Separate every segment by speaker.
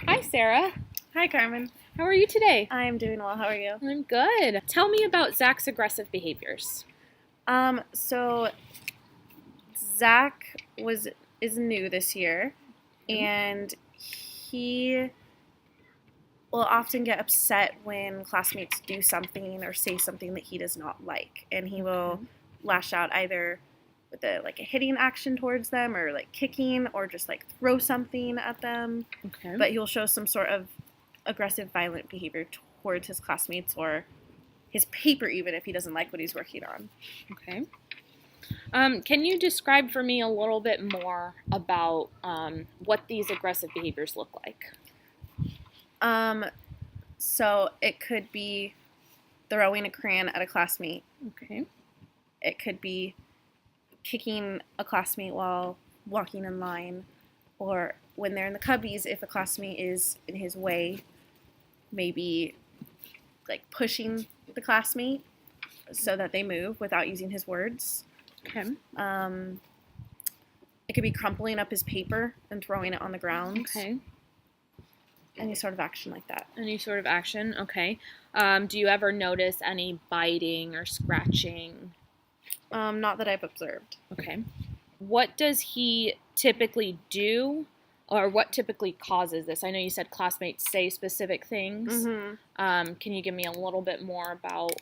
Speaker 1: Hi, Sarah.
Speaker 2: Hi, Carmen.
Speaker 1: How are you today?
Speaker 2: I'm doing well. How are you?
Speaker 1: I'm good. Tell me about Zach's aggressive behaviors.
Speaker 2: So Zach is new this year, and he will often get upset when classmates do something or say something that he does not like, and he will lash out either with a hitting action towards them, or like kicking, or just like throw something at them.
Speaker 1: Okay.
Speaker 2: But he'll show some sort of aggressive, violent behavior towards his classmates or his paper, even if he doesn't like what he's working on.
Speaker 1: Okay. Can you describe for me a little bit more about what these aggressive behaviors look like?
Speaker 2: So it could be throwing a crayon at a classmate.
Speaker 1: Okay.
Speaker 2: It could be kicking a classmate while walking in line, or when they're in the cubbies, if a classmate is in his way, maybe like pushing the classmate so that they move without using his words.
Speaker 1: Okay.
Speaker 2: It could be crumpling up his paper and throwing it on the ground.
Speaker 1: Okay.
Speaker 2: Any sort of action like that.
Speaker 1: Any sort of action? Okay. Do you ever notice any biting or scratching?
Speaker 2: Not that I've observed.
Speaker 1: Okay. What does he typically do, or what typically causes this? I know you said classmates say specific things.
Speaker 2: Mm-hmm.
Speaker 1: Can you give me a little bit more about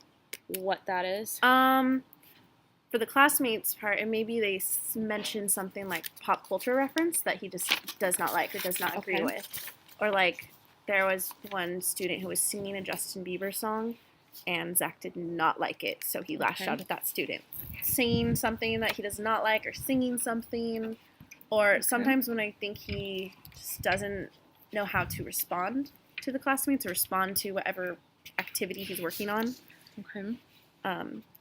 Speaker 1: what that is?
Speaker 2: For the classmates part, and maybe they mention something like pop culture reference that he just does not like or does not agree with. Or like there was one student who was singing a Justin Bieber song, and Zach did not like it, so he lashed out at that student. Singing something that he does not like, or singing something, or sometimes when I think he just doesn't know how to respond to the classmates or respond to whatever activity he's working on.
Speaker 1: Okay.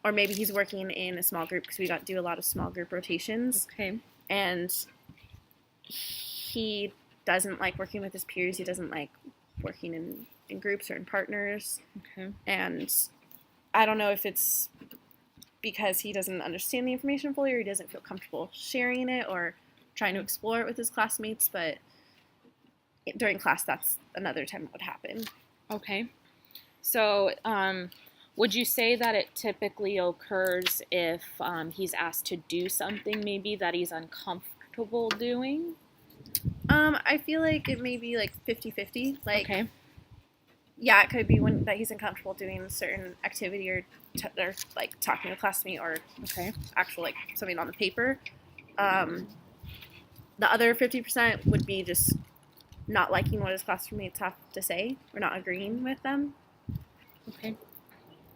Speaker 2: Or maybe he's working in a small group, because we do a lot of small group rotations.
Speaker 1: Okay.
Speaker 2: And he doesn't like working with his peers. He doesn't like working in groups or in partners.
Speaker 1: Okay.
Speaker 2: And I don't know if it's because he doesn't understand the information fully, or he doesn't feel comfortable sharing it or trying to explore it with his classmates, but during class, that's another time it would happen.
Speaker 1: Okay. So, would you say that it typically occurs if he's asked to do something maybe that he's uncomfortable doing?
Speaker 2: I feel like it may be like 50-50. Like,
Speaker 1: okay.
Speaker 2: Yeah, it could be that he's uncomfortable doing a certain activity, or like talking to a classmate, or actual like something on the paper. The other 50% would be just not liking what his classmates have to say, or not agreeing with them.
Speaker 1: Okay.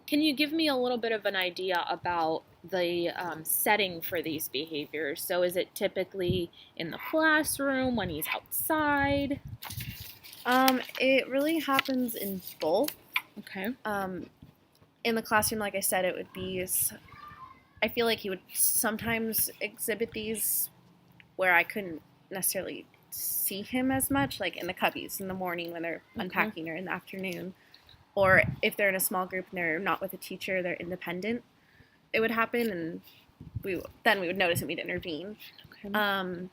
Speaker 1: Can you give me a little bit of an idea about the setting for these behaviors? So is it typically in the classroom, when he's outside?
Speaker 2: It really happens in both.
Speaker 1: Okay.
Speaker 2: In the classroom, like I said, it would be, I feel like he would sometimes exhibit these where I couldn't necessarily see him as much, like in the cubbies in the morning when they're unpacking, or in the afternoon. Or if they're in a small group and they're not with a teacher, they're independent, it would happen, and we would notice and we'd intervene. Okay.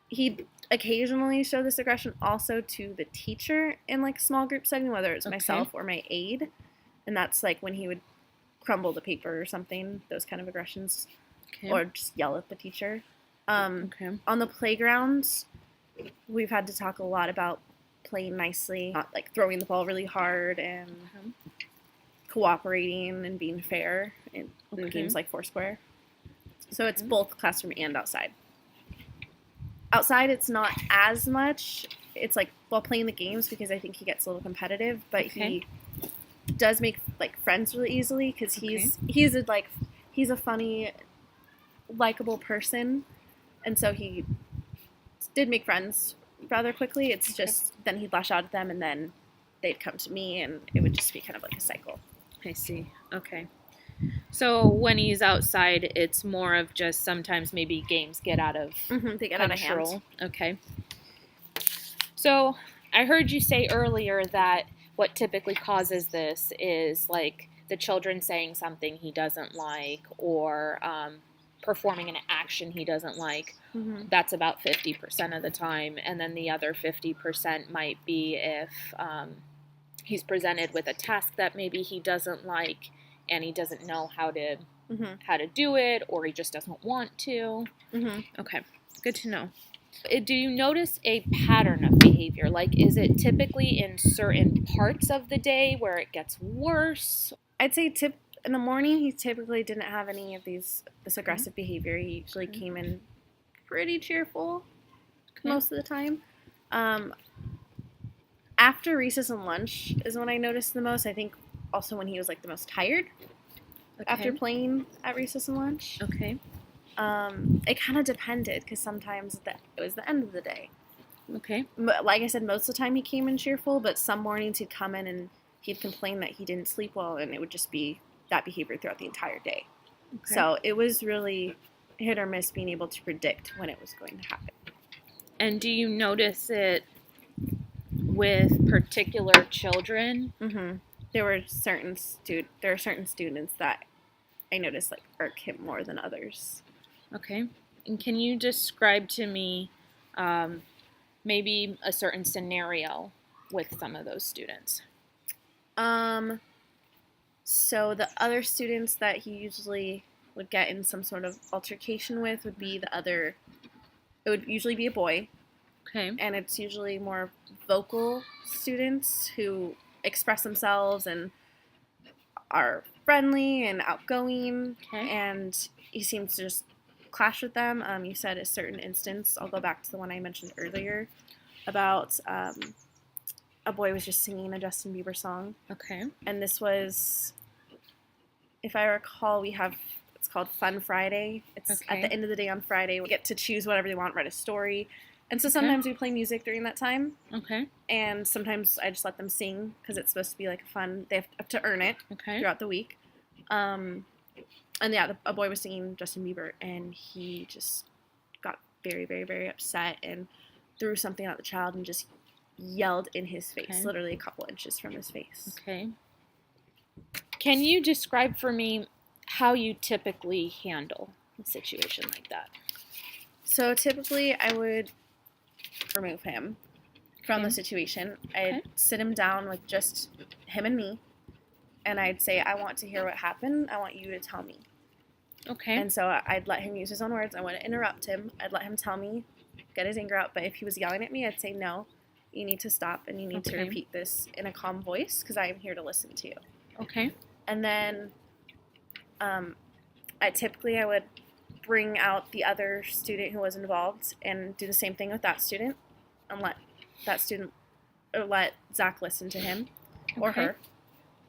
Speaker 2: He'd occasionally show this aggression also to the teacher in like a small group setting, whether it's myself or my aide, and that's like when he would crumble the paper or something, those kind of aggressions, or just yell at the teacher. On the playground, we've had to talk a lot about playing nicely, not like throwing the ball really hard, and cooperating and being fair in games like Foursquare. So it's both classroom and outside. Outside, it's not as much. It's like while playing the games, because I think he gets a little competitive, but he does make like friends really easily, because he's a funny, likable person, and so he did make friends rather quickly. It's just then he'd lash out at them, and then they'd come to me, and it would just be kind of like a cycle.
Speaker 1: I see. Okay. So when he's outside, it's more of just sometimes maybe games get out of
Speaker 2: they get out of hand.
Speaker 1: Okay. So I heard you say earlier that what typically causes this is like the children saying something he doesn't like, or performing an action he doesn't like.
Speaker 2: Mm-hmm.
Speaker 1: That's about 50% of the time. And then the other 50% might be if he's presented with a task that maybe he doesn't like and he doesn't know how to do it, or he just doesn't want to.
Speaker 2: Mm-hmm.
Speaker 1: Okay, good to know. Do you notice a pattern of behavior? Like, is it typically in certain parts of the day where it gets worse?
Speaker 2: I'd say in the morning, he typically didn't have any of this aggressive behavior. He usually came in pretty cheerful most of the time. After recess and lunch is when I noticed the most. I think also when he was like the most tired after playing at recess and lunch.
Speaker 1: Okay.
Speaker 2: It kind of depended because sometimes it was the end of the day.
Speaker 1: Okay.
Speaker 2: Like I said, most of the time he came in cheerful, but some mornings he'd come in and he'd complain that he didn't sleep well, and it would just be that behavior throughout the entire day. Okay. So it was really hit or miss being able to predict when it was going to happen.
Speaker 1: And do you notice it with particular children?
Speaker 2: Mm-hmm. There are certain students that I noticed like irk him more than others.
Speaker 1: Okay. And can you describe to me maybe a certain scenario with some of those students?
Speaker 2: So the other students that he usually would get in some sort of altercation with would be it would usually be a boy.
Speaker 1: Okay.
Speaker 2: And it's usually more vocal students who express themselves and are friendly and outgoing.
Speaker 1: Okay.
Speaker 2: And he seems to just clash with them. You said a certain instance. I'll go back to the one I mentioned earlier about a boy was just singing a Justin Bieber song.
Speaker 1: Okay.
Speaker 2: And this was, if I recall, it's called Fun Friday. It's at the end of the day on Friday. We get to choose whatever they want, write a story. And so sometimes we play music during that time.
Speaker 1: Okay.
Speaker 2: And sometimes I just let them sing because it's supposed to be like they have to earn it throughout the week. And yeah, a boy was singing Justin Bieber, and he just got very, very, very upset and threw something at the child and just yelled in his face, literally a couple inches from his face.
Speaker 1: Okay. Can you describe for me how you typically handle a situation like that?
Speaker 2: So typically I would remove him from the situation. I'd sit him down with just him and me, and I'd say, I want to hear what happened. I want you to tell me.
Speaker 1: Okay.
Speaker 2: And so I'd let him use his own words. I wouldn't interrupt him. I'd let him tell me, get his anger out. But if he was yelling at me, I'd say, no, you need to stop, and you need to repeat this in a calm voice because I am here to listen to you.
Speaker 1: Okay.
Speaker 2: And then I would bring out the other student who was involved and do the same thing with that student and let Zach listen to him or her.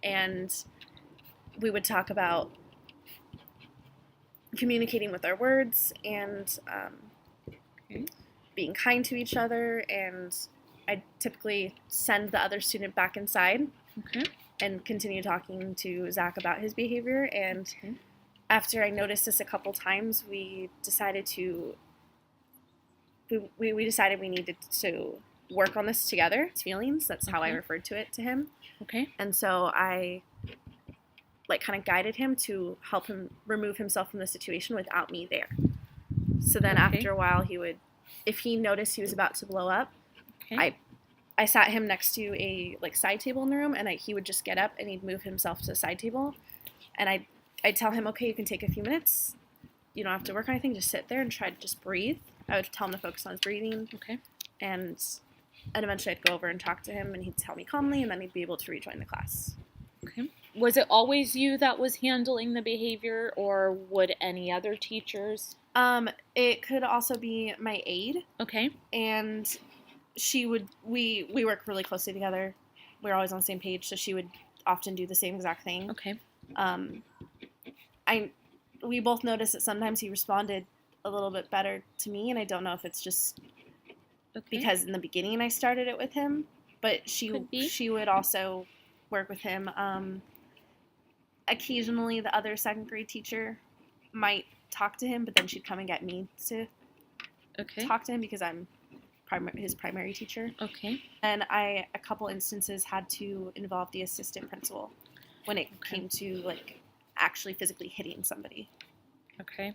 Speaker 2: And we would talk about communicating with our words and being kind to each other. And I typically send the other student back inside and continue talking to Zach about his behavior. And after I noticed this a couple times, we decided we needed to work on this together. His feelings, that's how I referred to it to him.
Speaker 1: Okay.
Speaker 2: And so I kind of guided him to help him remove himself from the situation without me there. So then after a while, if he noticed he was about to blow up, I sat him next to a side table in the room, and he would just get up and he'd move himself to the side table, and I'd tell him, okay, you can take a few minutes. You don't have to work on anything. Just sit there and try to just breathe. I would tell him to focus on his breathing.
Speaker 1: Okay.
Speaker 2: And eventually I'd go over and talk to him, and he'd tell me calmly, and then he'd be able to rejoin the class.
Speaker 1: Okay. Was it always you that was handling the behavior, or would any other teachers?
Speaker 2: It could also be my aide. Okay. And we work really closely together. We're always on the same page, so she would often do the same exact thing.
Speaker 1: Okay.
Speaker 2: We both noticed that sometimes he responded a little bit better to me, and I don't know if it's just because in the beginning I started it with him, but she would also work with him. Occasionally the other second grade teacher might talk to him, but then she'd come and get me to talk to him because I'm his primary teacher. Okay. And a couple instances had to involve the assistant principal when it came to actually physically hitting somebody.
Speaker 1: Okay.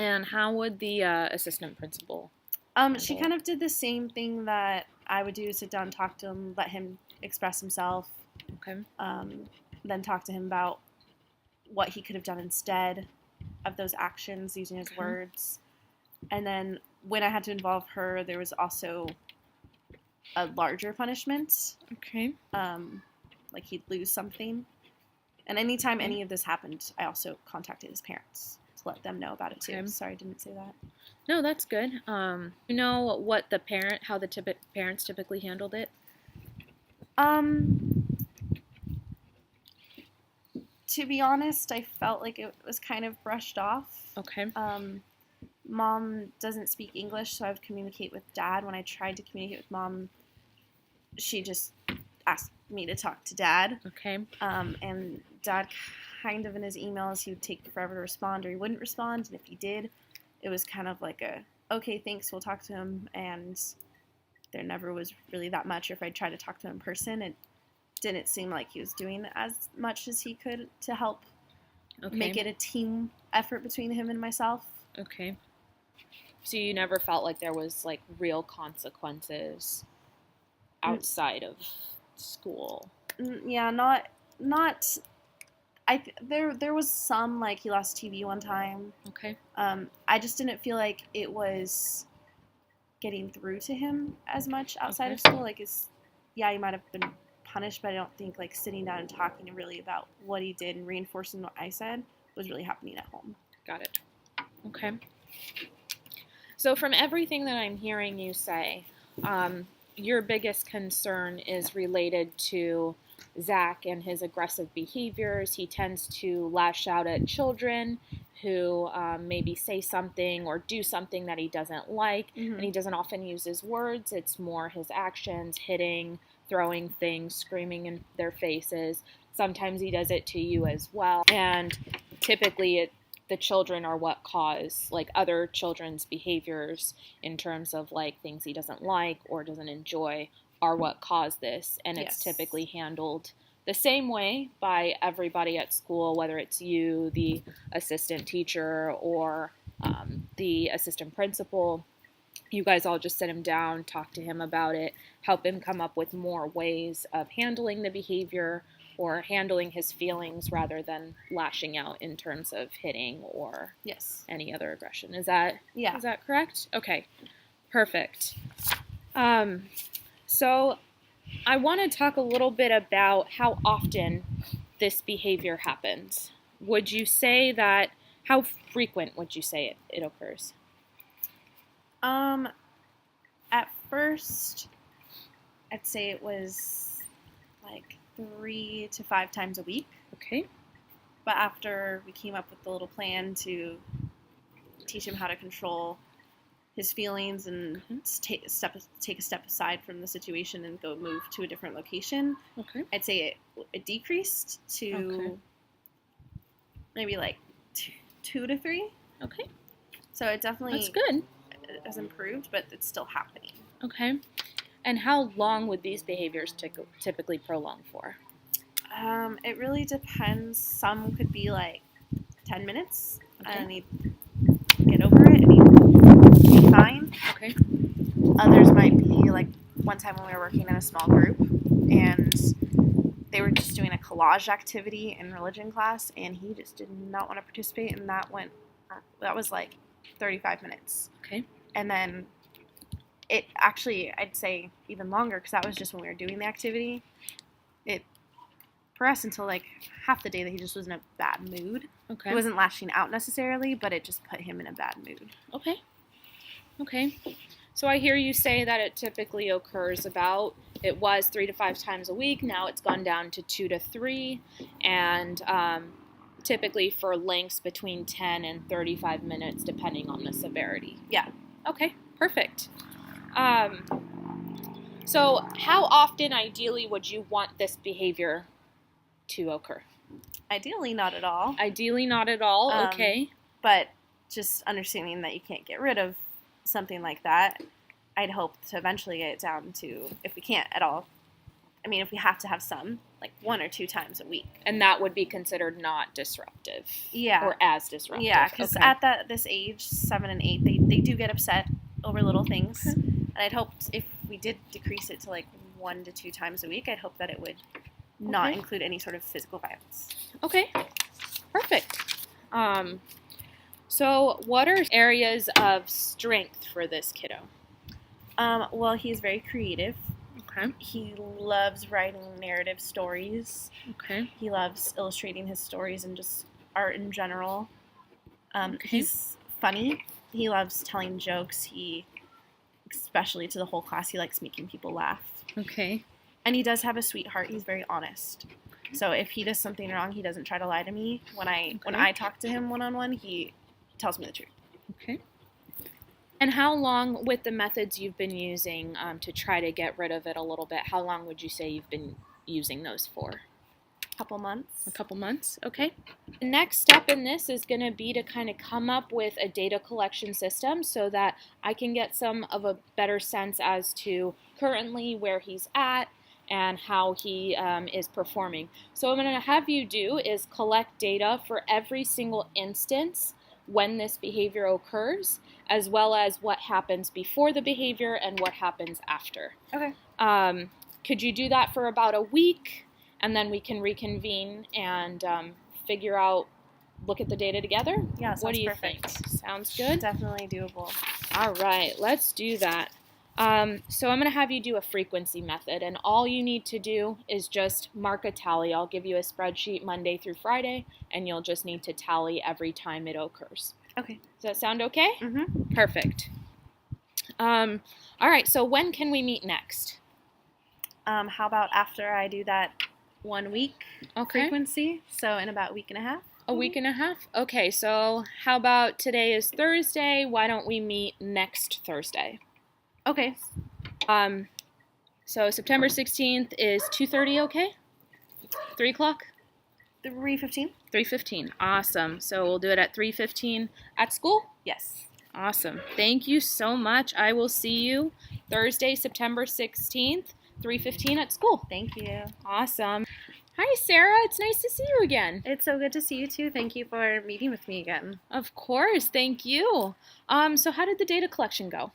Speaker 1: And how would the assistant principal
Speaker 2: She
Speaker 1: handle
Speaker 2: kind
Speaker 1: it?
Speaker 2: of did the same thing that I would do: sit down, talk to him, let him express himself,
Speaker 1: Okay.
Speaker 2: then talk to him about what he could have done instead of those actions using his
Speaker 1: Okay.
Speaker 2: words. And then when I had to involve her, there was also a larger punishment.
Speaker 1: Okay.
Speaker 2: Like he'd lose something. And anytime
Speaker 1: Okay.
Speaker 2: any of this happened, I also contacted his parents to let them know about it too.
Speaker 1: Okay.
Speaker 2: Sorry, I didn't say that.
Speaker 1: No, that's good. You know what how the parents typically handled it?
Speaker 2: Um, to be honest, I felt like it was kind of brushed off.
Speaker 1: Okay.
Speaker 2: Mom doesn't speak English, so I would communicate with Dad. When I tried to communicate with Mom, she just asked me to talk to Dad.
Speaker 1: Okay.
Speaker 2: And Dad, kind of in his emails, he would take forever to respond, or he wouldn't respond. And if he did, it was kind of like a, okay, thanks, we'll talk to him. And there never was really that much. Or if I tried to talk to him in person, it didn't seem like he was doing as much as he could to help
Speaker 1: Okay.
Speaker 2: make it a team effort between him and myself.
Speaker 1: Okay. So you never felt like there was like real consequences outside of school?
Speaker 2: Yeah, not. There was some, like, he lost TV one time.
Speaker 1: Okay.
Speaker 2: I just didn't feel like it was getting through to him as much outside
Speaker 1: Okay.
Speaker 2: of school. Like, he might have been punished, but I don't think like sitting down and talking really about what he did and reinforcing what I said was really happening at home.
Speaker 1: Got it. Okay. So from everything that I'm hearing you say, your biggest concern is related to Zach and his aggressive behaviors. He tends to lash out at children who maybe say something or do something that he doesn't like, and he doesn't often use his words. It's more his actions, hitting, throwing things, screaming in their faces. Sometimes he does it to you as well, and typically the children are what cause like other children's behaviors in terms of like things he doesn't like or doesn't enjoy are what cause this, and it's
Speaker 2: Yes.
Speaker 1: typically handled the same way by everybody at school, whether it's you, the assistant teacher, or the assistant principal. You guys all just sit him down, talk to him about it, help him come up with more ways of handling the behavior or handling his feelings rather than lashing out in terms of hitting or
Speaker 2: Yes.
Speaker 1: any other aggression. Is that correct? Okay, perfect. So I want to talk a little bit about how often this behavior happens. Would you say that, how frequent would you say it occurs?
Speaker 2: At first, I'd say it was like 3 to 5 times a week.
Speaker 1: Okay.
Speaker 2: But after we came up with the little plan to teach him how to control his feelings and take a step aside from the situation and go move to a different location,
Speaker 1: Okay.
Speaker 2: I'd say it decreased to maybe like 2 to 3.
Speaker 1: Okay.
Speaker 2: So it definitely
Speaker 1: That's good.
Speaker 2: has improved, but it's still happening.
Speaker 1: Okay. And how long would these behaviors typically prolong for?
Speaker 2: It really depends. Some could be like 10 minutes,
Speaker 1: Okay.
Speaker 2: and he'd get over it and he'd be fine.
Speaker 1: Okay.
Speaker 2: Others might be like one time when we were working in a small group, and they were just doing a collage activity in religion class, and he just did not want to participate, and that was like 35 minutes.
Speaker 1: Okay.
Speaker 2: And then it actually, I'd say even longer, because that was just when we were doing the activity. It progressed until like half the day that he just was in a bad mood.
Speaker 1: Okay.
Speaker 2: He wasn't lashing out necessarily, but it just put him in a bad mood.
Speaker 1: Okay. Okay. So I hear you say that it typically occurs it was 3 to 5 times a week. Now it's gone down to 2 to 3, and typically for lengths between 10 and 35 minutes, depending on the severity.
Speaker 2: Yeah.
Speaker 1: Okay, perfect. So how often, ideally, would you want this behavior to occur?
Speaker 2: Ideally, not at all.
Speaker 1: Ideally, not at all. Okay.
Speaker 2: But just understanding that you can't get rid of something like that, I'd hope to eventually get it down to, if we can't at all I mean, if we have to have some, like 1 or 2 times a week.
Speaker 1: And that would be considered not disruptive.
Speaker 2: Yeah.
Speaker 1: Or as disruptive.
Speaker 2: Yeah, because at this age, 7 and 8, they do get upset over little things.
Speaker 1: Okay.
Speaker 2: And I'd hope if we did decrease it to like 1 to 2 times a week, I'd hope that it would not include any sort of physical violence.
Speaker 1: Okay, perfect. So what are areas of strength for this kiddo?
Speaker 2: Well, he's very creative.
Speaker 1: Okay.
Speaker 2: He loves writing narrative stories.
Speaker 1: Okay.
Speaker 2: He loves illustrating his stories and just art in general.
Speaker 1: Okay.
Speaker 2: He's funny. He loves telling jokes. Especially to the whole class, he likes making people laugh.
Speaker 1: Okay.
Speaker 2: And he does have a sweetheart. He's very honest. So if he does something wrong, he doesn't try to lie to me. When I talk to him one-on-one, he tells me the truth.
Speaker 1: Okay. And how long, with the methods you've been using to try to get rid of it a little bit, how long would you say you've been using those for?
Speaker 2: A couple months.
Speaker 1: A couple months, okay. The next step in this is going to be to kind of come up with a data collection system so that I can get some of a better sense as to currently where he's at and how he is performing. So what I'm going to have you do is collect data for every single instance when this behavior occurs, as well as what happens before the behavior and what happens after.
Speaker 2: Okay.
Speaker 1: Could you do that for about a week, and then we can reconvene and figure out, look at the data together?
Speaker 2: Yeah, sounds
Speaker 1: what do you
Speaker 2: perfect.
Speaker 1: think? Sounds good?
Speaker 2: Definitely doable.
Speaker 1: All right, let's do that. So I'm going to have you do a frequency method, and all you need to do is just mark a tally. I'll give you a spreadsheet Monday through Friday, and you'll just need to tally every time it occurs.
Speaker 2: Okay.
Speaker 1: Does that sound okay?
Speaker 2: Mm-hmm.
Speaker 1: Perfect. All right, so when can we meet next?
Speaker 2: How about after I do that 1 week frequency? So in about a week and a half?
Speaker 1: A week and a half? Okay, so how about today is Thursday? Why don't we meet next Thursday?
Speaker 2: Okay.
Speaker 1: So September 16th is 2:30, okay? 3 o'clock?
Speaker 2: 3:15?
Speaker 1: 3:15. Awesome. So we'll do it at 3:15 at school?
Speaker 2: Yes.
Speaker 1: Awesome. Thank you so much. I will see you Thursday, September 16th, 3:15 at school.
Speaker 2: Thank you.
Speaker 1: Awesome. Hi, Sarah. It's nice to see you again.
Speaker 2: It's so good to see you, too. Thank you for meeting with me again.
Speaker 1: Of course. Thank you. So how did the data collection go?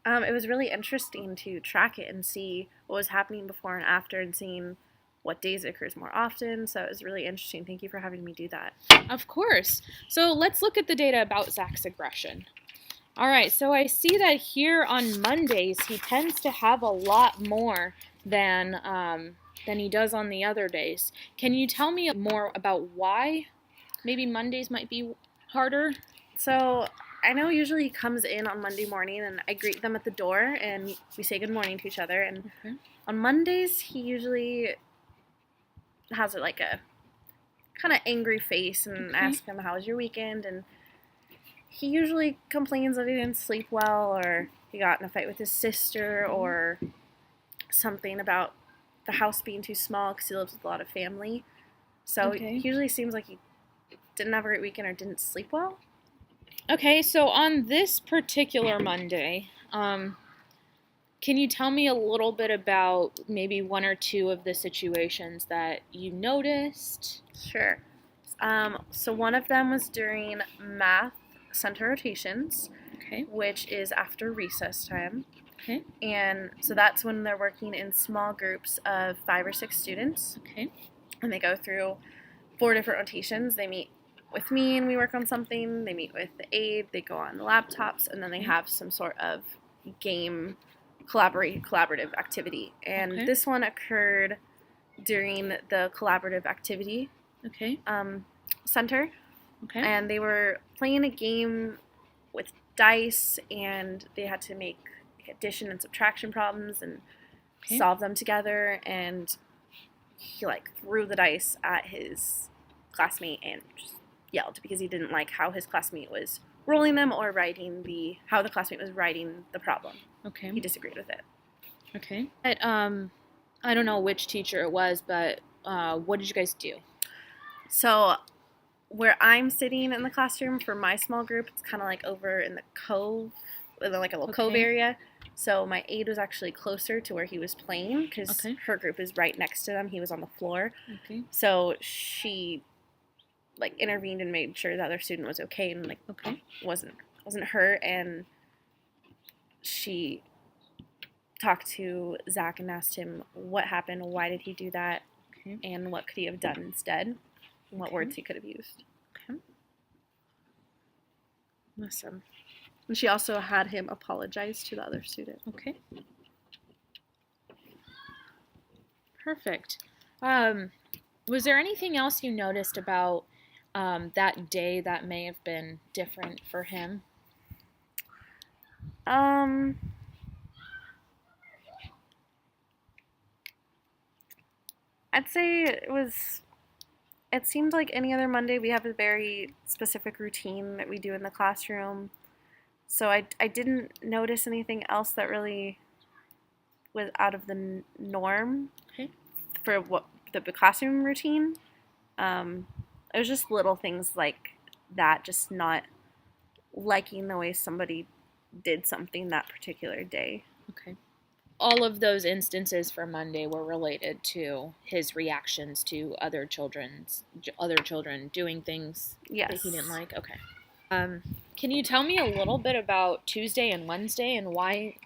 Speaker 2: It was really interesting to track it and see what was happening before and after and seeing what days it occurs more often. So it was really interesting. Thank you for having me do that.
Speaker 1: Of course. So let's look at the data about Zach's aggression. All right, so I see that here on Mondays he tends to have a lot more than he does on the other days. Can you tell me more about why maybe Mondays might be harder?
Speaker 2: So I know usually he comes in on Monday morning and I greet them at the door and we say good morning to each other. And on Mondays he usually has like a kind of angry face and ask him, how was your weekend? And he usually complains that he didn't sleep well or he got in a fight with his sister or something about the house being too small because he lives with a lot of family. So it usually seems like he didn't have a great weekend or didn't sleep well.
Speaker 1: Okay, so on this particular Monday, can you tell me a little bit about maybe 1 or 2 of the situations that you noticed?
Speaker 2: Sure. So one of them was during math center rotations, which is after recess time.
Speaker 1: Okay.
Speaker 2: And so that's when they're working in small groups of 5 or 6 students.
Speaker 1: Okay.
Speaker 2: And they go through 4 different rotations. They meet with me and we work on something. They meet with the aide. They go on the laptops, and then they have some sort of game collaborative activity. And this one occurred during the collaborative activity center.
Speaker 1: Okay.
Speaker 2: And they were playing a game with dice, and they had to make addition and subtraction problems and solve them together. And he threw the dice at his classmate and just yelled because he didn't like how his classmate was rolling them or how the classmate was writing the problem.
Speaker 1: Okay.
Speaker 2: He disagreed with it.
Speaker 1: Okay. I don't know which teacher it was, but what did you guys do?
Speaker 2: So where I'm sitting in the classroom for my small group, it's kind of like over in the cove, like a little cove area. So my aide was actually closer to where he was playing because
Speaker 1: Okay.
Speaker 2: her group is right next to them. He was on the floor.
Speaker 1: Okay.
Speaker 2: So she like intervened and made sure the other student was okay and like
Speaker 1: Okay.
Speaker 2: wasn't hurt, and she talked to Zach and asked him what happened, why did he do that,
Speaker 1: Okay.
Speaker 2: and what could he have done instead, and what
Speaker 1: Okay.
Speaker 2: words he could have used.
Speaker 1: Okay.
Speaker 2: Awesome. And she also had him apologize to the other student.
Speaker 1: Okay. Perfect. Was there anything else you noticed about that day that may have been different for him?
Speaker 2: I'd say it seemed like any other Monday. We have a very specific routine that we do in the classroom. So I didn't notice anything else that really was out of the norm.
Speaker 1: Okay.
Speaker 2: For what the classroom routine. It was just little things like that, just not liking the way somebody did something that particular day.
Speaker 1: Okay. All of those instances for Monday were related to his reactions to other children doing things
Speaker 2: Yes.
Speaker 1: that he didn't like. Okay. Can you tell me a little bit about Tuesday and Wednesday and why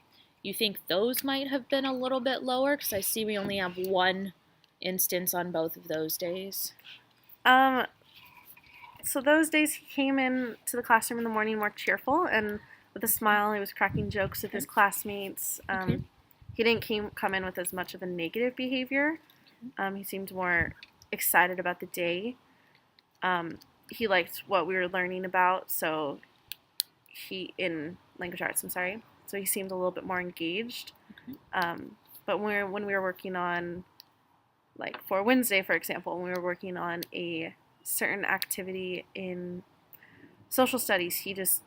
Speaker 1: you think those might have been a little bit lower? Because I see we only have one instance on both of those days.
Speaker 2: So those days he came in to the classroom in the morning more cheerful and with a smile. He was cracking jokes with his classmates.
Speaker 1: Okay.
Speaker 2: He didn't come in with as much of a negative behavior. He seemed more excited about the day. He liked what we were learning about, so in language arts, I'm sorry. So he seemed a little bit more engaged.
Speaker 1: Okay.
Speaker 2: But when we were working on, like for Wednesday, for example, when we were working on a certain activity in social studies, he just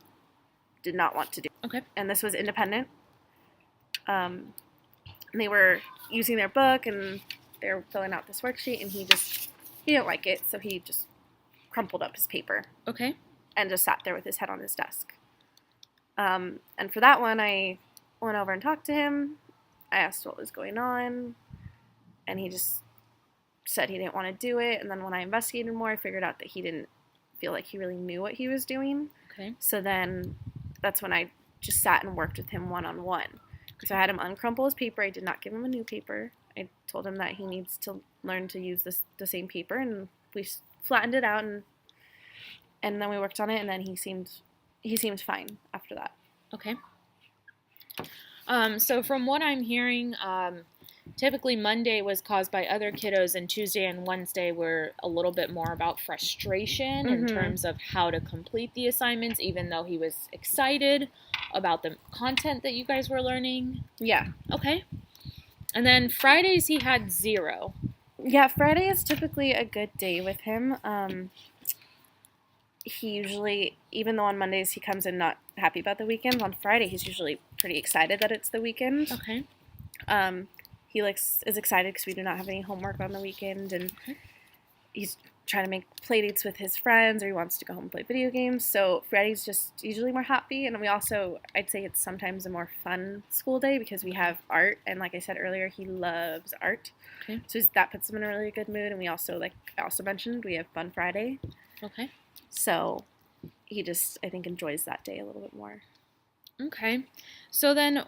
Speaker 2: did not want to do.
Speaker 1: Okay.
Speaker 2: And this was independent. And they were using their book and they were filling out this worksheet, and he didn't like it, so he just crumpled up his paper.
Speaker 1: Okay.
Speaker 2: And just sat there with his head on his desk. And for that one, I went over and talked to him. I asked what was going on, and he just said he didn't want to do it. And then when I investigated more, I figured out that he didn't feel like he really knew what he was doing.
Speaker 1: Okay.
Speaker 2: So then that's when I just sat and worked with him one-on-one. So I had him uncrumple his paper. I did not give him a new paper. I told him that he needs to learn to use the same paper, and we flattened it out, and then we worked on it, and then he seemed fine after that.
Speaker 1: Okay. So from what I'm hearing, typically Monday was caused by other kiddos, and Tuesday and Wednesday were a little bit more about frustration in terms of how to complete the assignments, even though he was excited about the content that you guys were learning.
Speaker 2: Yeah.
Speaker 1: Okay. And then Fridays he had 0.
Speaker 2: Yeah, Friday is typically a good day with him. He usually, even though on Mondays he comes in not happy about the weekend, on Friday he's usually pretty excited that it's the weekend.
Speaker 1: Okay.
Speaker 2: He is excited because we do not have any homework on the weekend, and he's trying to make play dates with his friends, or he wants to go home and play video games. So Friday's just usually more happy, and we also, I'd say it's sometimes a more fun school day because we have art, and like I said earlier, he loves art.
Speaker 1: Okay.
Speaker 2: So that puts him in a really good mood, and we also, like I also mentioned, we have Fun Friday.
Speaker 1: Okay.
Speaker 2: So he just, I think, enjoys that day a little bit more.
Speaker 1: Okay. So then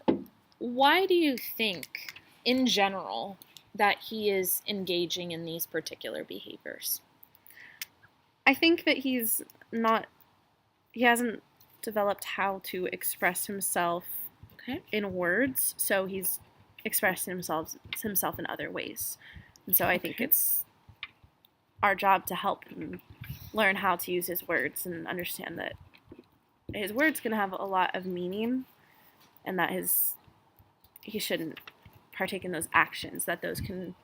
Speaker 1: why do you think, in general, that he is engaging in these particular behaviors?
Speaker 2: I think that he hasn't developed how to express himself in words, so he's expressing himself in other ways. And so I think it's our job to help him learn how to use his words and understand that his words can have a lot of meaning, and that he shouldn't partake in those actions, that those can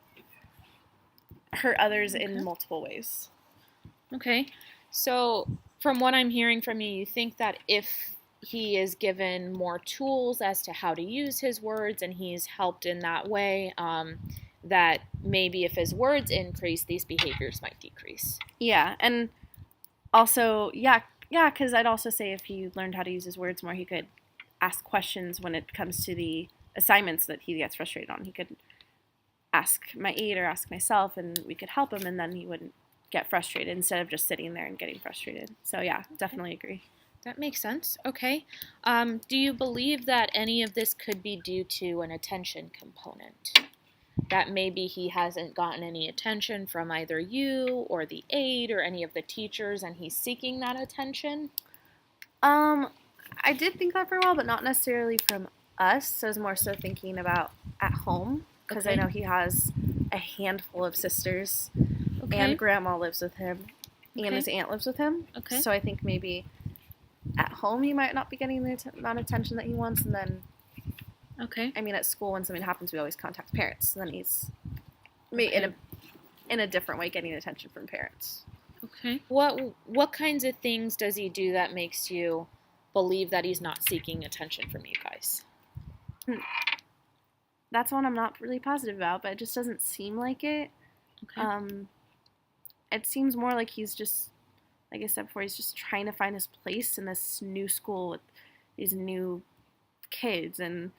Speaker 2: hurt others in multiple ways.
Speaker 1: Okay. So from what I'm hearing from you, you think that if he is given more tools as to how to use his words and he's helped in that way, that maybe if his words increase, these behaviors might decrease.
Speaker 2: Yeah, and also, because I'd also say if he learned how to use his words more, he could ask questions when it comes to the assignments that he gets frustrated on. He could ask my aide or ask myself, and we could help him, and then he wouldn't get frustrated instead of just sitting there and getting frustrated. So yeah, definitely agree.
Speaker 1: That makes sense. Okay. Do you believe that any of this could be due to an attention component? That maybe he hasn't gotten any attention from either you or the aide or any of the teachers, and he's seeking that attention?
Speaker 2: I did think that for a while, but not necessarily from us. So I was more so thinking about at home, because
Speaker 1: Okay.
Speaker 2: I know he has a handful of sisters,
Speaker 1: Okay.
Speaker 2: and grandma lives with him,
Speaker 1: Okay.
Speaker 2: and his aunt lives with him.
Speaker 1: Okay.
Speaker 2: So I think maybe at home he might not be getting the amount of attention that he wants, and then
Speaker 1: Okay.
Speaker 2: I mean at school when something happens we always contact parents. So then he's
Speaker 1: Okay.
Speaker 2: in a different way getting attention from parents.
Speaker 1: Okay. What kinds of things does he do that makes you believe that he's not seeking attention from you guys?
Speaker 2: That's one I'm not really positive about, but it just doesn't seem like it.
Speaker 1: Okay.
Speaker 2: It seems more like he's just, like I said before, he's just trying to find his place in this new school with these new kids, and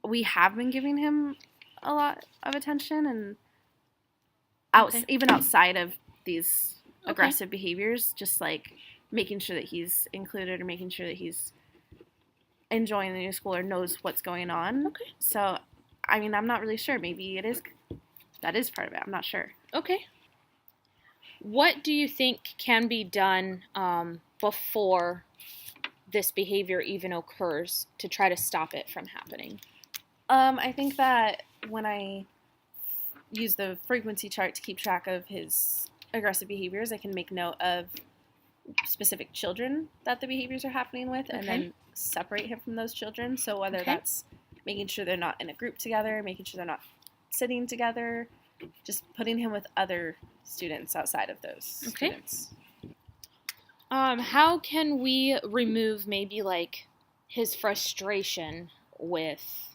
Speaker 2: we have been giving him a lot of attention, and
Speaker 1: Okay.
Speaker 2: even outside of these
Speaker 1: Okay.
Speaker 2: aggressive behaviors, just like making sure that he's included or making sure that he's enjoying the new school or knows what's going on.
Speaker 1: Okay.
Speaker 2: So, I mean, I'm not really sure. Maybe that is part of it. I'm not sure.
Speaker 1: Okay. What do you think can be done before this behavior even occurs to try to stop it from happening?
Speaker 2: I think that when I use the frequency chart to keep track of his aggressive behaviors, I can make note of specific children that the behaviors are happening with, and
Speaker 1: Okay.
Speaker 2: then separate him from those children. So whether
Speaker 1: Okay.
Speaker 2: that's making sure they're not in a group together, making sure they're not sitting together, just putting him with other students outside of those
Speaker 1: Okay.
Speaker 2: students.
Speaker 1: How can we remove maybe like his frustration with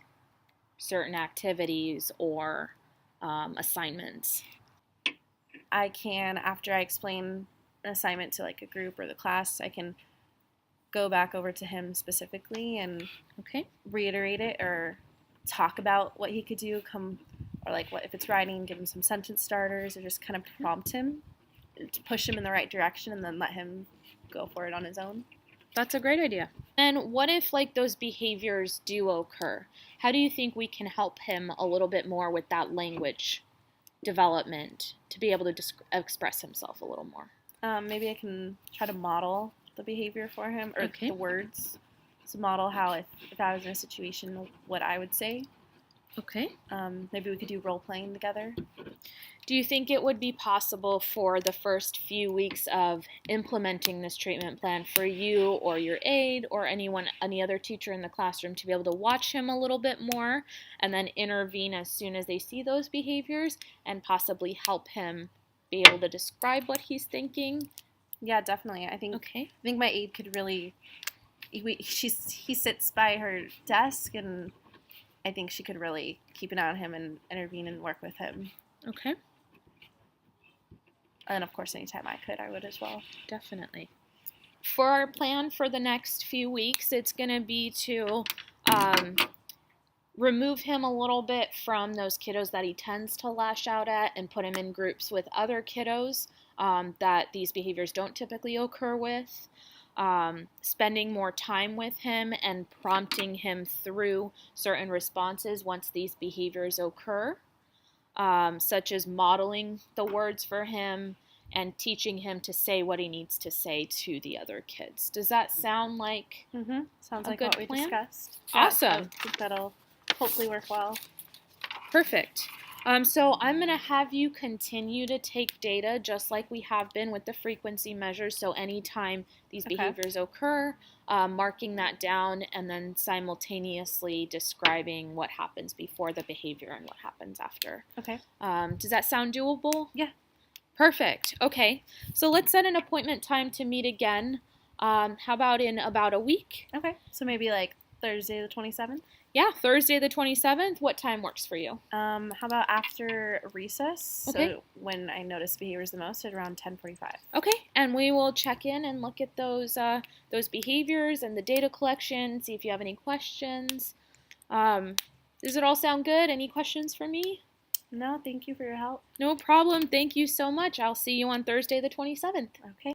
Speaker 1: certain activities or assignments?
Speaker 2: I can, after I explain an assignment to like a group or the class, I can go back over to him specifically and
Speaker 1: Okay.
Speaker 2: reiterate it or talk about what he could do, or like what if it's writing, give him some sentence starters, or just kind of prompt him to push him in the right direction and then let him go for it on his own.
Speaker 1: That's a great idea. And what if like those behaviors do occur? How do you think we can help him a little bit more with that language development to be able to express himself a little more?
Speaker 2: Maybe I can try to model the behavior for him, or
Speaker 1: Okay.
Speaker 2: the words. So model how, if I was in a situation, what I would say.
Speaker 1: Okay.
Speaker 2: Maybe we could do role playing together.
Speaker 1: Do you think it would be possible for the first few weeks of implementing this treatment plan for you or your aide or any other teacher in the classroom to be able to watch him a little bit more and then intervene as soon as they see those behaviors and possibly help him be able to describe what he's thinking?
Speaker 2: Yeah, definitely. I think
Speaker 1: Okay.
Speaker 2: my aide could really. He sits by her desk, and I think she could really keep an eye on him and intervene and work with him.
Speaker 1: Okay.
Speaker 2: And of course, anytime I could, I would as well.
Speaker 1: Definitely. For our plan for the next few weeks, it's going to be to remove him a little bit from those kiddos that he tends to lash out at and put him in groups with other kiddos that these behaviors don't typically occur with. Spending more time with him and prompting him through certain responses once these behaviors occur, such as modeling the words for him and teaching him to say what he needs to say to the other kids. Does that sound like
Speaker 2: Sounds
Speaker 1: a
Speaker 2: like
Speaker 1: good
Speaker 2: what we
Speaker 1: plan?
Speaker 2: discussed.
Speaker 1: Awesome.
Speaker 2: Yeah, I think that'll hopefully work well.
Speaker 1: perfect? So I'm going to have you continue to take data just like we have been with the frequency measures. So anytime these
Speaker 2: Okay.
Speaker 1: behaviors occur, marking that down and then simultaneously describing what happens before the behavior and what happens after.
Speaker 2: Okay.
Speaker 1: Does that sound doable?
Speaker 2: Yeah.
Speaker 1: Perfect. Okay. So let's set an appointment time to meet again. How about in about a week?
Speaker 2: Okay. So maybe like Thursday the 27th.
Speaker 1: Yeah, Thursday the 27th. What time works for you?
Speaker 2: How about after recess?
Speaker 1: Okay.
Speaker 2: So when I notice behaviors the most, at around 10:45.
Speaker 1: Okay, and we will check in and look at those behaviors and the data collection, see if you have any questions. Does it all sound good? Any questions for me?
Speaker 2: No, thank you for your help.
Speaker 1: No problem. Thank you so much. I'll see you on Thursday the 27th.
Speaker 2: Okay.